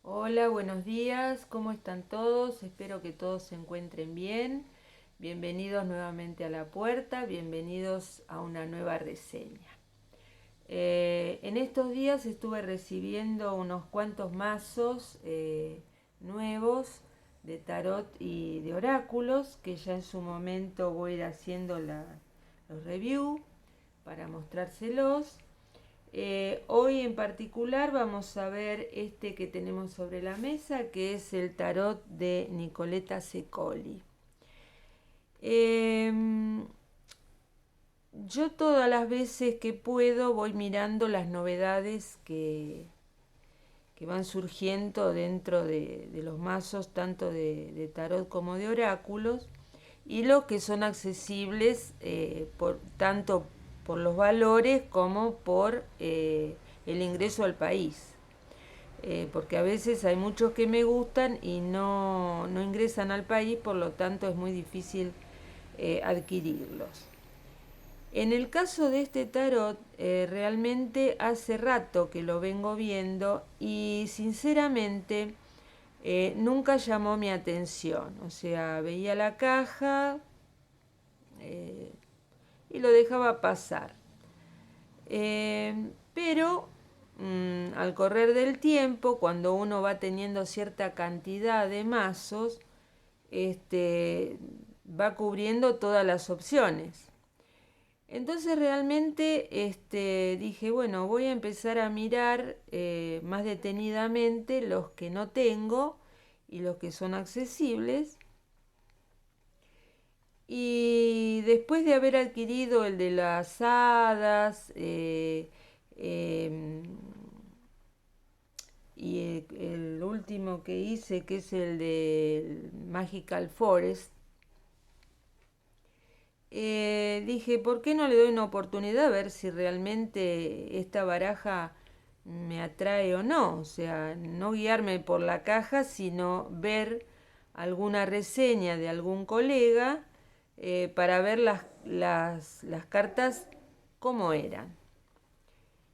Hola, buenos días, ¿cómo están todos? Espero que todos se encuentren bien. Bienvenidos nuevamente a la puerta, bienvenidos a una nueva reseña. En estos días estuve recibiendo unos cuantos mazos nuevos de tarot y de oráculos que ya en su momento voy a ir haciendo los reviews para mostrárselos. Hoy en particular vamos a ver este que tenemos sobre la mesa, que es el tarot de Nicoletta Secoli. Eh, yo todas las veces que puedo voy mirando las novedades que van surgiendo dentro de los mazos, tanto de tarot como de oráculos, y los que son accesibles tanto por los valores como por el ingreso al país. Porque a veces hay muchos que me gustan y no ingresan al país, por lo tanto es muy difícil adquirirlos. En el caso de este tarot, realmente hace rato que lo vengo viendo y sinceramente nunca llamó mi atención. O sea, veía la caja eh, y lo dejaba pasar. Pero al correr del tiempo, cuando uno va teniendo cierta cantidad de mazos, va cubriendo todas las opciones. Entonces realmente dije, bueno, voy a empezar a mirar más detenidamente los que no tengo y los que son accesibles. Y después de haber adquirido el de las hadas eh, y el último que hice, que es el de Magical Forest, dije, ¿por qué no le doy una oportunidad a ver si realmente esta baraja me atrae o no? O sea, no guiarme por la caja, sino ver alguna reseña de algún colega para ver las cartas cómo eran.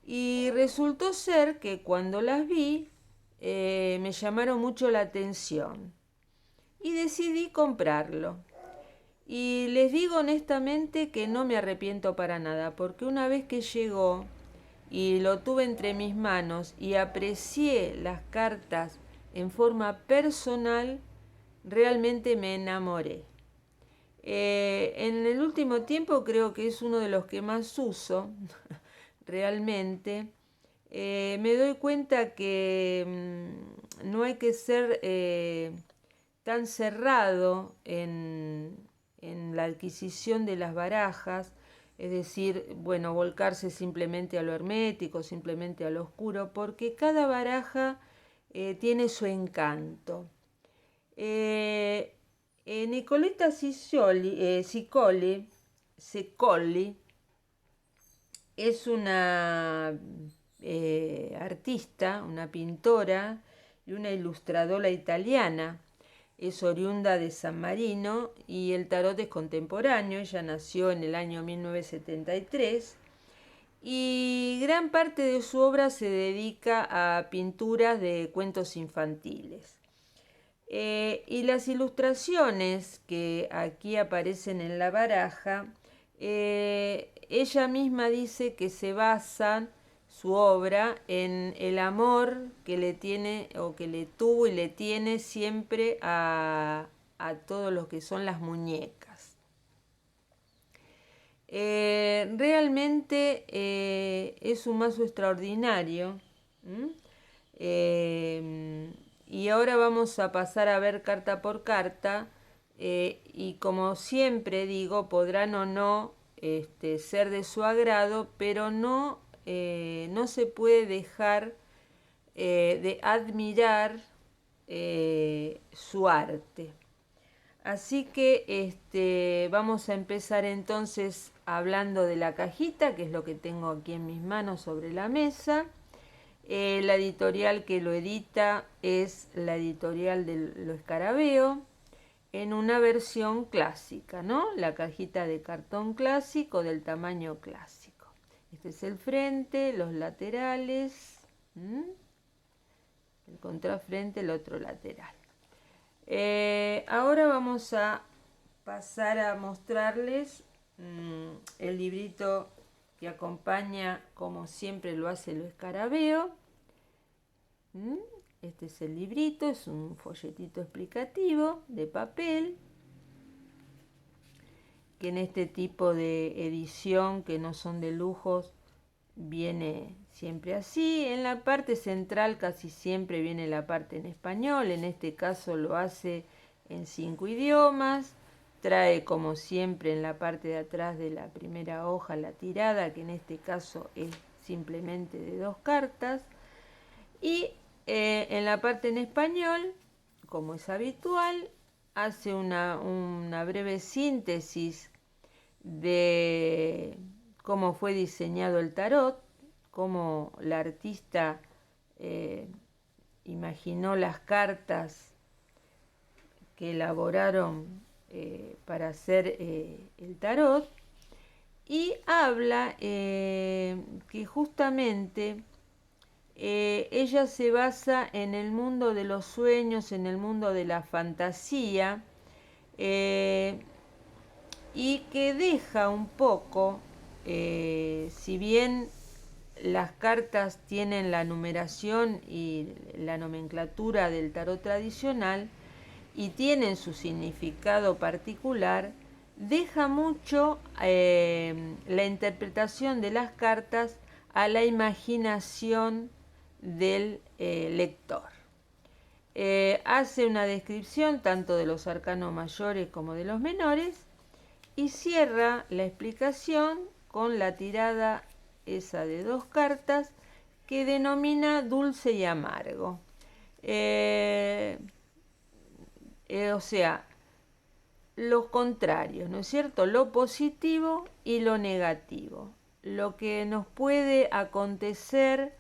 Y resultó ser que cuando las vi me llamaron mucho la atención y decidí comprarlo. Y les digo honestamente que no me arrepiento para nada, porque una vez que llegó y lo tuve entre mis manos y aprecié las cartas en forma personal, realmente me enamoré. En el último tiempo creo que es uno de los que más uso, realmente. Me doy cuenta que no hay que ser tan cerrado en la adquisición de las barajas, es decir, bueno, volcarse simplemente a lo hermético, simplemente a lo oscuro, porque cada baraja tiene su encanto. Eh, Nicoletta Ciccoli es una artista, una pintora y una ilustradora italiana. Es oriunda de San Marino y el tarot es contemporáneo. Ella nació en el año 1973 y gran parte de su obra se dedica a pinturas de cuentos infantiles. Y las ilustraciones que aquí aparecen en la baraja, ella misma dice que se basan su obra en el amor que le tiene o que le tuvo y le tiene siempre a todo lo que son las muñecas. Realmente es un mazo extraordinario. ¿M? Y ahora vamos a pasar a ver carta por carta. Y como siempre digo, podrán o no ser de su agrado, pero no se puede dejar de admirar su arte. Así que vamos a empezar entonces hablando de la cajita, que es lo que tengo aquí en mis manos sobre la mesa. La editorial que lo edita es la editorial de Lo Escarabeo, en una versión clásica, ¿no? La cajita de cartón clásico del tamaño clásico. Este es el frente, los laterales, el contrafrente, el otro lateral. Ahora vamos a pasar a mostrarles el librito que acompaña, como siempre lo hace Lo Escarabeo. Este es el librito, es un folletito explicativo de papel, que en este tipo de edición, que no son de lujos, viene siempre así. En la parte central casi siempre viene la parte en español, en este caso lo hace en 5 idiomas. Trae, como siempre, en la parte de atrás de la primera hoja la tirada, que en este caso es simplemente de 2 cartas. Y en la parte en español, como es habitual, hace una breve síntesis de cómo fue diseñado el tarot, cómo la artista imaginó las cartas que elaboraron para hacer el tarot, y habla que justamente ella se basa en el mundo de los sueños, en el mundo de la fantasía, y que deja un poco, si bien las cartas tienen la numeración y la nomenclatura del tarot tradicional y tienen su significado particular, deja mucho la interpretación de las cartas a la imaginación del lector. Hace una descripción tanto de los arcanos mayores como de los menores y cierra la explicación con la tirada esa de 2 cartas que denomina dulce y amargo. O sea, los contrarios, ¿no es cierto? Lo positivo y lo negativo. Lo que nos puede acontecer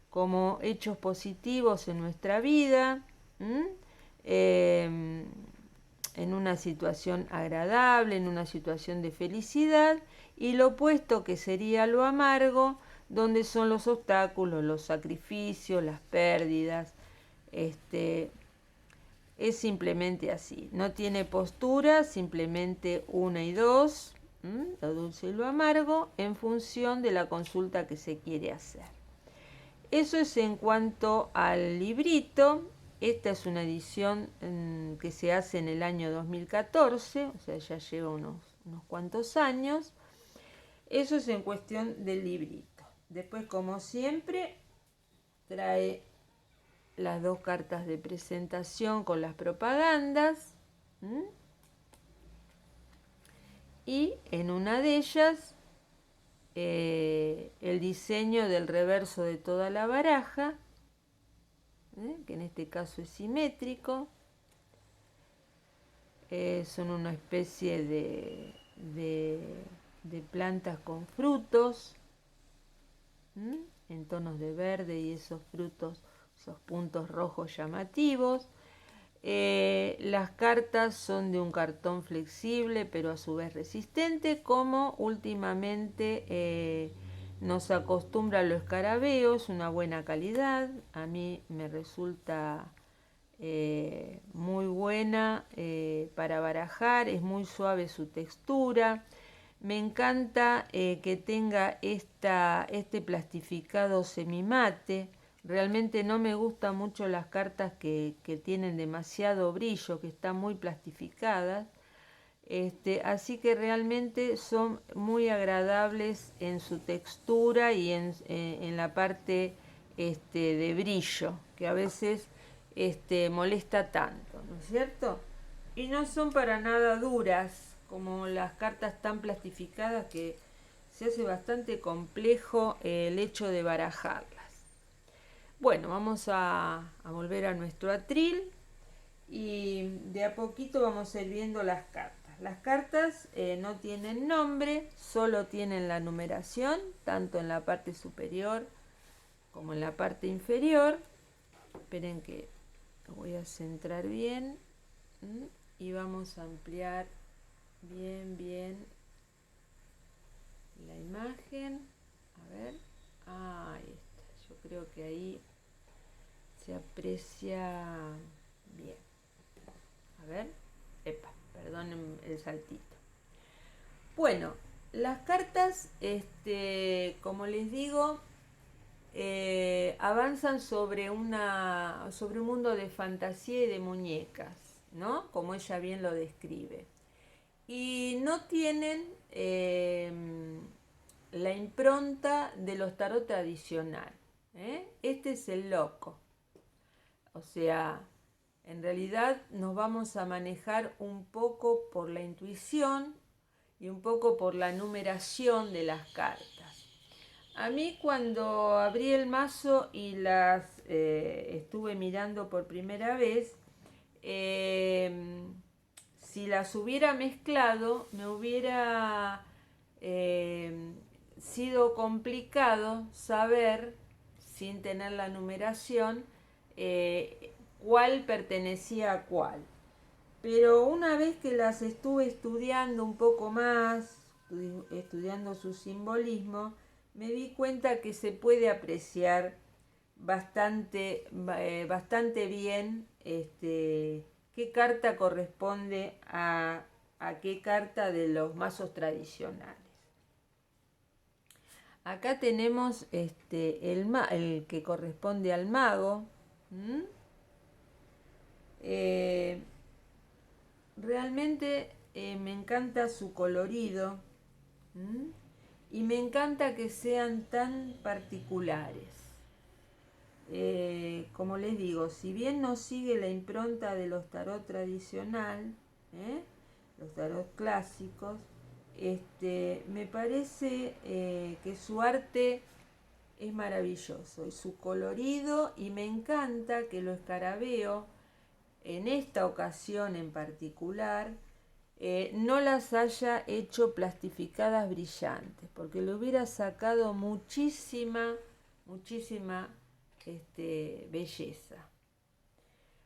como hechos positivos en nuestra vida, en una situación agradable, en una situación de felicidad, y lo opuesto, que sería lo amargo, donde son los obstáculos, los sacrificios, las pérdidas. Es simplemente así, no tiene postura, simplemente 1 y 2, lo dulce y lo amargo, en función de la consulta que se quiere hacer. Eso es en cuanto al librito. Esta es una edición que se hace en el año 2014, o sea, ya lleva unos cuantos años. Eso es en cuestión del librito. Después, como siempre, trae las 2 cartas de presentación con las propagandas. Y en una de ellas, el diseño del reverso de toda la baraja, que en este caso es simétrico. Son una especie de plantas con frutos, en tonos de verde, y esos frutos, esos puntos rojos llamativos. Las cartas son de un cartón flexible, pero a su vez resistente, como últimamente nos acostumbra Lo Escarabeo. Es una buena calidad, a mí me resulta muy buena para barajar, es muy suave su textura. Me encanta que tenga este plastificado semimate. Realmente no me gustan mucho las cartas que tienen demasiado brillo, que están muy plastificadas. Así que realmente son muy agradables en su textura y en la parte de brillo, que a veces molesta tanto, ¿no es cierto? Y no son para nada duras, como las cartas tan plastificadas, que se hace bastante complejo el hecho de barajarlas. Bueno, vamos a volver a nuestro atril y de a poquito vamos a ir viendo las cartas. Las cartas no tienen nombre, solo tienen la numeración, tanto en la parte superior como en la parte inferior. Esperen que lo voy a centrar bien y vamos a ampliar bien la imagen. A ver, ahí está. Yo creo que ahí se aprecia bien. A ver, epa, perdonen el saltito. Bueno, las cartas, como les digo, avanzan sobre sobre un mundo de fantasía y de muñecas, ¿no? Como ella bien lo describe. Y no tienen la impronta de los tarot tradicional. Este es el loco. O sea, en realidad nos vamos a manejar un poco por la intuición y un poco por la numeración de las cartas. A mí cuando abrí el mazo y las estuve mirando por primera vez, si las hubiera mezclado me hubiera sido complicado saber, sin tener la numeración, cuál pertenecía a cuál. Pero una vez que las estuve estudiando un poco más, estudiando su simbolismo, me di cuenta que se puede apreciar bastante bien qué carta corresponde a qué carta de los mazos tradicionales. Acá tenemos el que corresponde al mago. Realmente me encanta su colorido. Y me encanta que sean tan particulares. Como les digo, si bien no sigue la impronta de los tarot tradicional, los tarot clásicos, me parece que su arte es maravilloso y su colorido, y me encanta que lo escarabeo en esta ocasión en particular no las haya hecho plastificadas brillantes, porque le hubiera sacado muchísima belleza.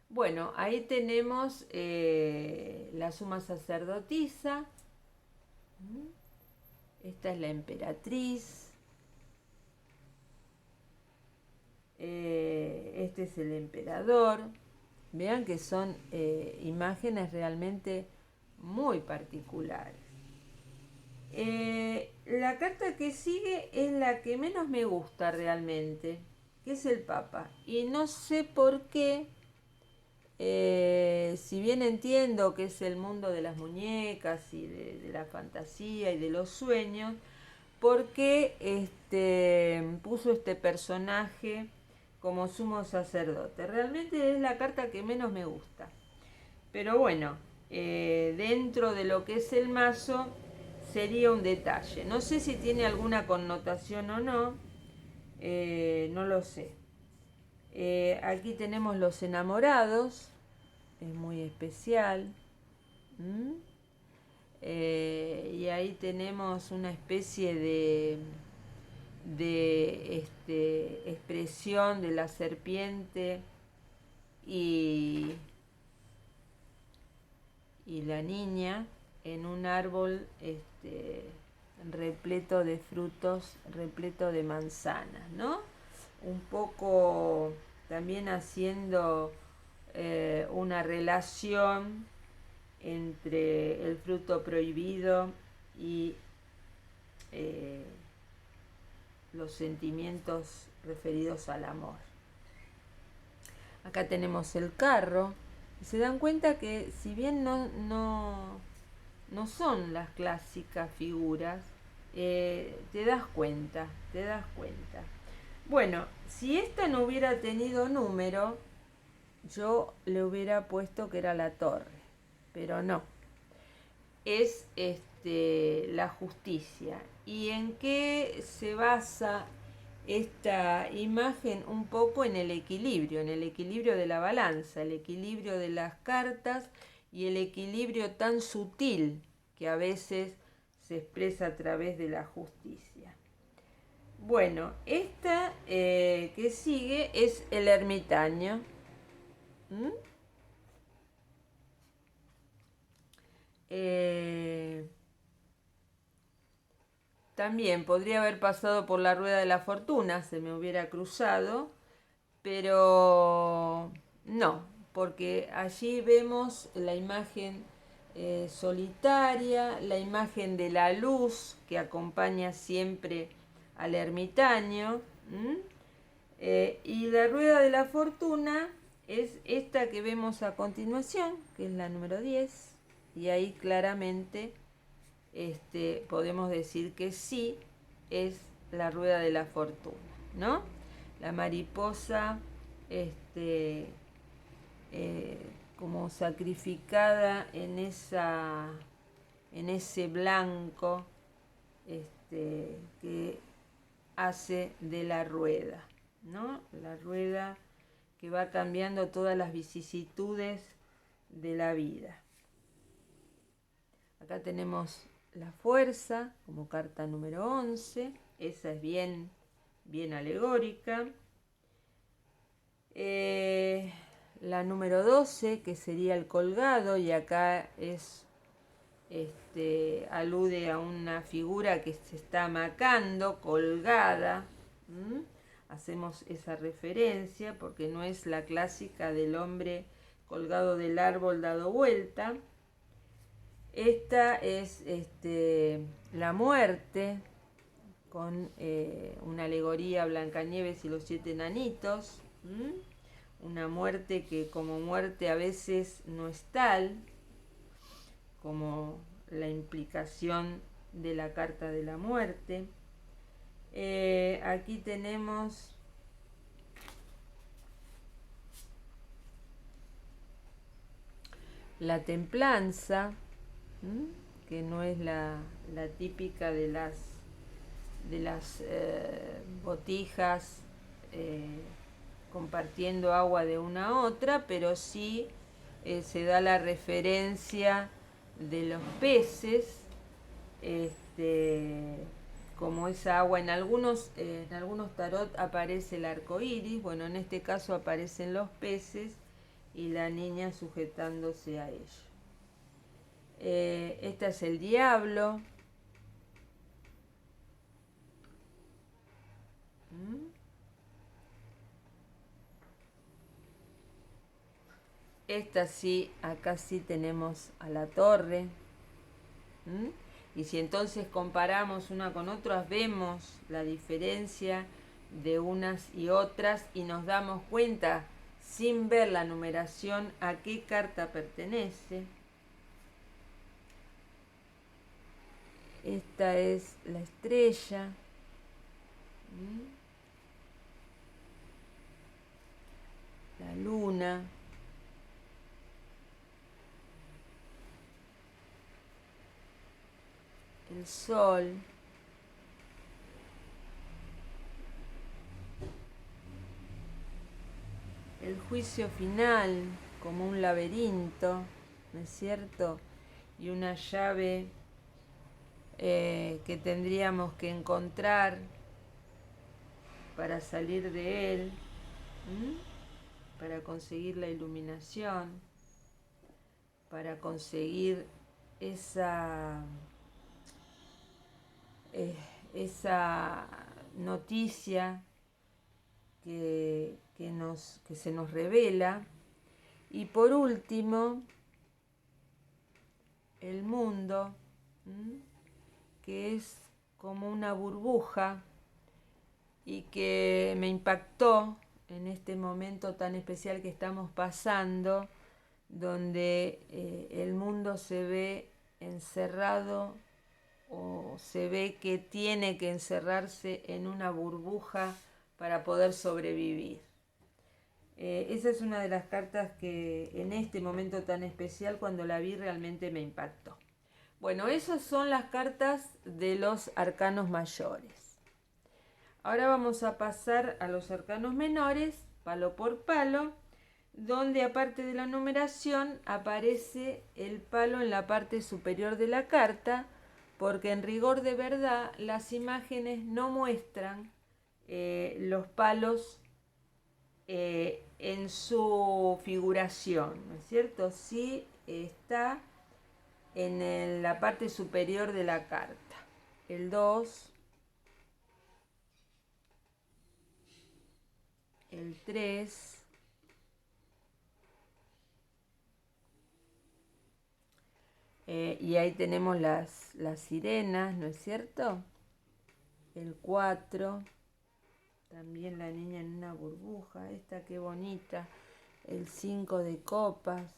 Bueno, ahí tenemos la suma sacerdotisa. Esta es la emperatriz. Este es el emperador. Vean que son imágenes realmente muy particulares. La carta que sigue es la que menos me gusta realmente, que es el Papa. Y no sé por qué, si bien entiendo que es el mundo de las muñecas y de la fantasía y de los sueños, por qué puso este personaje como sumo sacerdote. Realmente es la carta que menos me gusta. Pero bueno, dentro de lo que es el mazo sería un detalle. No sé si tiene alguna connotación o no, no lo sé. Aquí tenemos los enamorados, es muy especial. Y ahí tenemos una especie de expresión de la serpiente y la niña en un árbol repleto de frutos, repleto de manzanas, ¿no? Un poco también haciendo una relación entre el fruto prohibido y los sentimientos referidos al amor. Acá tenemos el carro. Y se dan cuenta que si bien no son las clásicas figuras, te das cuenta. Bueno, si esta no hubiera tenido número, yo le hubiera puesto que era la torre, pero no. Es la justicia. ¿Y en qué se basa esta imagen? Un poco en el equilibrio de la balanza, el equilibrio de las cartas y el equilibrio tan sutil que a veces se expresa a través de la justicia. Bueno, esta que sigue es el ermitaño. También podría haber pasado por la rueda de la fortuna, se me hubiera cruzado, pero no, porque allí vemos la imagen solitaria, la imagen de la luz que acompaña siempre al ermitaño. Y la rueda de la fortuna es esta que vemos a continuación, que es la número 10, y ahí claramente podemos decir que sí es la rueda de la fortuna, ¿no? La mariposa eh, como sacrificada en ese blanco que hace de la rueda, ¿no? La rueda que va cambiando todas las vicisitudes de la vida. Acá tenemos la fuerza como carta número 11, esa es bien alegórica. La número 12, que sería el colgado, y acá alude a una figura que se está amacando, colgada. Hacemos esa referencia porque no es la clásica del hombre colgado del árbol dado vuelta. Esta es la muerte, con una alegoría Blancanieves y los 7 enanitos. Una muerte que como muerte a veces no es tal, como la implicación de la carta de la muerte. Aquí tenemos la templanza, que no es la típica de las botijas compartiendo agua de una a otra, pero sí se da la referencia de los peces, como esa agua. En algunos tarot aparece el arco iris, bueno, en este caso aparecen los peces y la niña sujetándose a ello. Este es el diablo. Esta sí, acá sí tenemos a la torre. Y si entonces comparamos una con otras, vemos la diferencia de unas y otras y nos damos cuenta, sin ver la numeración, a qué carta pertenece. Esta es la estrella. La luna. El sol. El juicio final como un laberinto, ¿no es cierto? Y una llave que tendríamos que encontrar para salir de él, para conseguir la iluminación, para conseguir esa noticia que se nos revela. Y por último, el mundo, que es como una burbuja y que me impactó en este momento tan especial que estamos pasando, donde el mundo se ve encerrado o se ve que tiene que encerrarse en una burbuja para poder sobrevivir. Esa es una de las cartas que en este momento tan especial, cuando la vi, realmente me impactó. Bueno, esas son las cartas de los arcanos mayores. Ahora vamos a pasar a los arcanos menores, palo por palo, donde aparte de la numeración aparece el palo en la parte superior de la carta, porque en rigor de verdad las imágenes no muestran los palos en su figuración, ¿no es cierto? Sí está en la parte superior de la carta. El 2, el 3, y ahí tenemos las sirenas, ¿no es cierto? El 4, también la niña en una burbuja, esta qué bonita. El 5 de copas.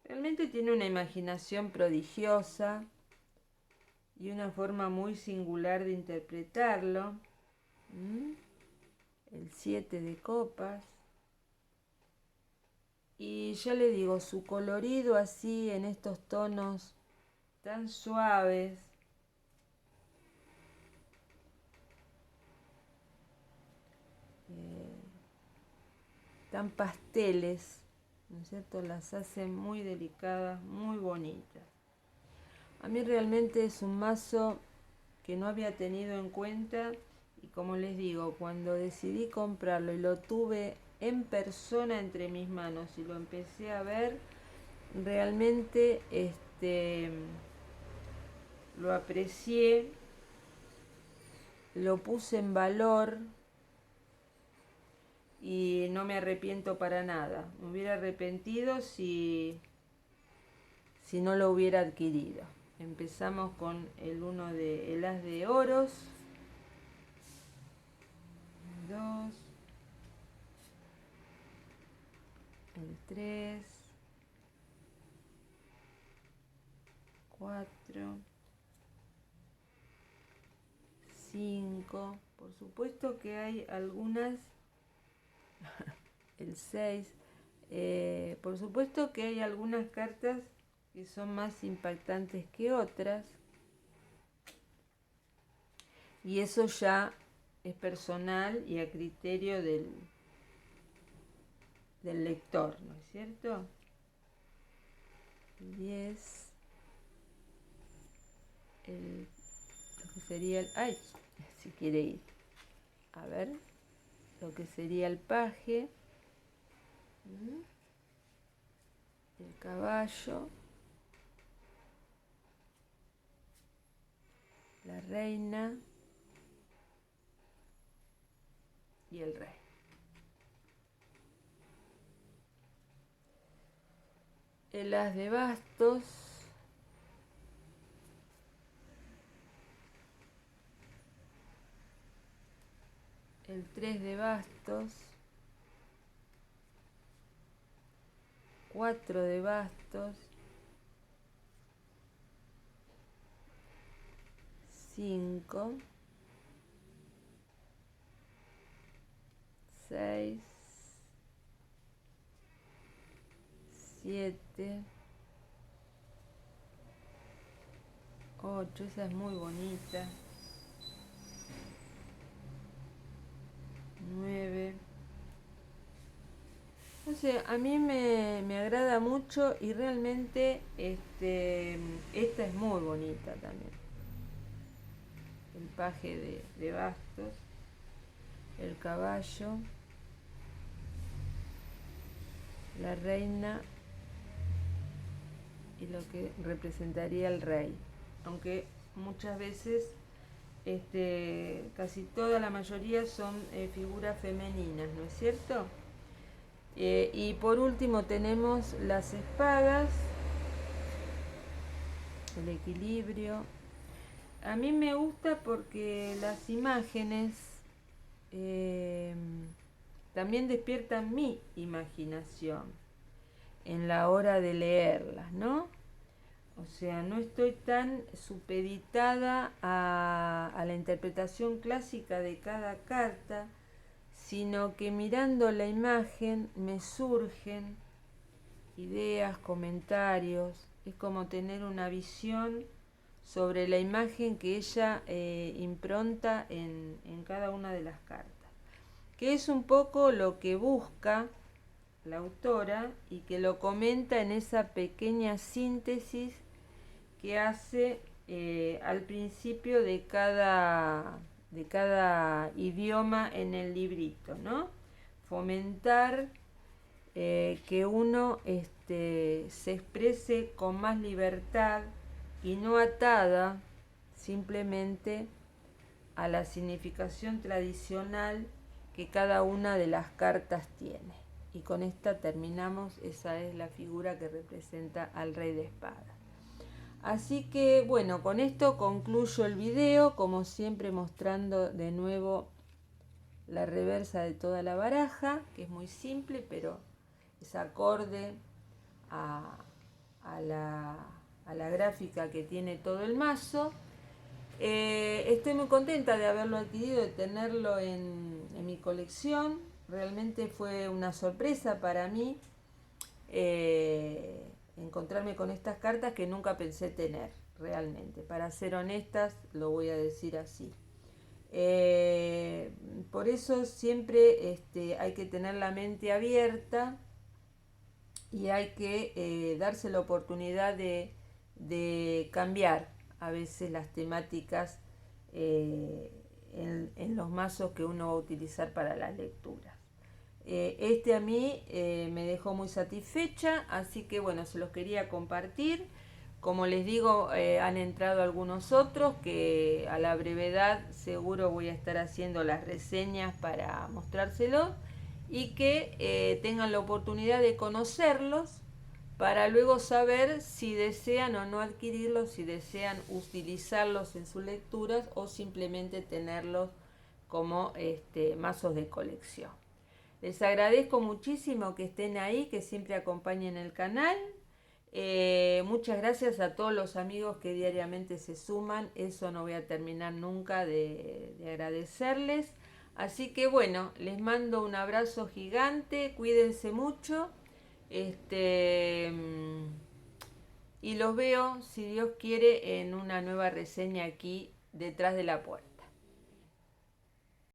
Realmente tiene una imaginación prodigiosa y una forma muy singular de interpretarlo. El 7 de copas. Y ya le digo, su colorido así en estos tonos tan suaves, tan pasteles, ¿no es cierto? Las hace muy delicadas, muy bonitas. A mí realmente es un mazo que no había tenido en cuenta y como les digo, cuando decidí comprarlo y lo tuve en persona entre mis manos y lo empecé a ver, realmente lo aprecié, lo puse en valor y no me arrepiento para nada. Me hubiera arrepentido si no lo hubiera adquirido. Empezamos con el as de oros, 2, el 3, 4, 5. Por supuesto que hay algunas, el 6. Por supuesto que hay algunas cartas que son más impactantes que otras. Y eso ya es personal y a criterio del lector, ¿no es cierto? 10, lo que sería el... ¡Ay! Si quiere ir. A ver, lo que sería el paje, el caballo, la reina y el rey. El as de bastos, el 3 de bastos, 4 de bastos, 5, 6, 7, 8, esa es muy bonita, 9. No sé, a mí me agrada mucho y realmente esta es muy bonita también. El paje de bastos, el caballo, la reina y lo que representaría el rey. Aunque muchas veces, casi toda la mayoría son figuras femeninas, ¿no es cierto? Y por último tenemos las espadas, el equilibrio. A mí me gusta porque las imágenes también despiertan mi imaginación en la hora de leerlas, ¿no? O sea, no estoy tan supeditada a la interpretación clásica de cada carta, sino que mirando la imagen me surgen ideas, comentarios. Es como tener una visión sobre la imagen que ella impronta en cada una de las cartas, que es un poco lo que busca la autora y que lo comenta en esa pequeña síntesis que hace al principio de cada idioma en el librito, ¿no? Fomentar que uno se exprese con más libertad y no atada simplemente a la significación tradicional que cada una de las cartas tiene. Y con esta terminamos. Esa es la figura que representa al Rey de Espadas. Así que bueno, con esto concluyo el video, como siempre mostrando de nuevo la reversa de toda la baraja, que es muy simple, pero es acorde a la gráfica que tiene todo el mazo. Estoy muy contenta de haberlo adquirido, de tenerlo en mi colección. Realmente fue una sorpresa para mí encontrarme con estas cartas que nunca pensé tener, realmente. Para ser honestas, lo voy a decir así. Por eso siempre hay que tener la mente abierta y hay que darse la oportunidad de cambiar a veces las temáticas en los mazos que uno va a utilizar para las lecturas. A mí me dejó muy satisfecha, así que bueno, se los quería compartir. Como les digo, han entrado algunos otros que a la brevedad seguro voy a estar haciendo las reseñas para mostrárselos y que tengan la oportunidad de conocerlos para luego saber si desean o no adquirirlos, si desean utilizarlos en sus lecturas o simplemente tenerlos como mazos de colección. Les agradezco muchísimo que estén ahí, que siempre acompañen el canal. Muchas gracias a todos los amigos que diariamente se suman. Eso no voy a terminar nunca de agradecerles. Así que bueno, les mando un abrazo gigante. Cuídense mucho. Y los veo, si Dios quiere, en una nueva reseña aquí detrás de la puerta.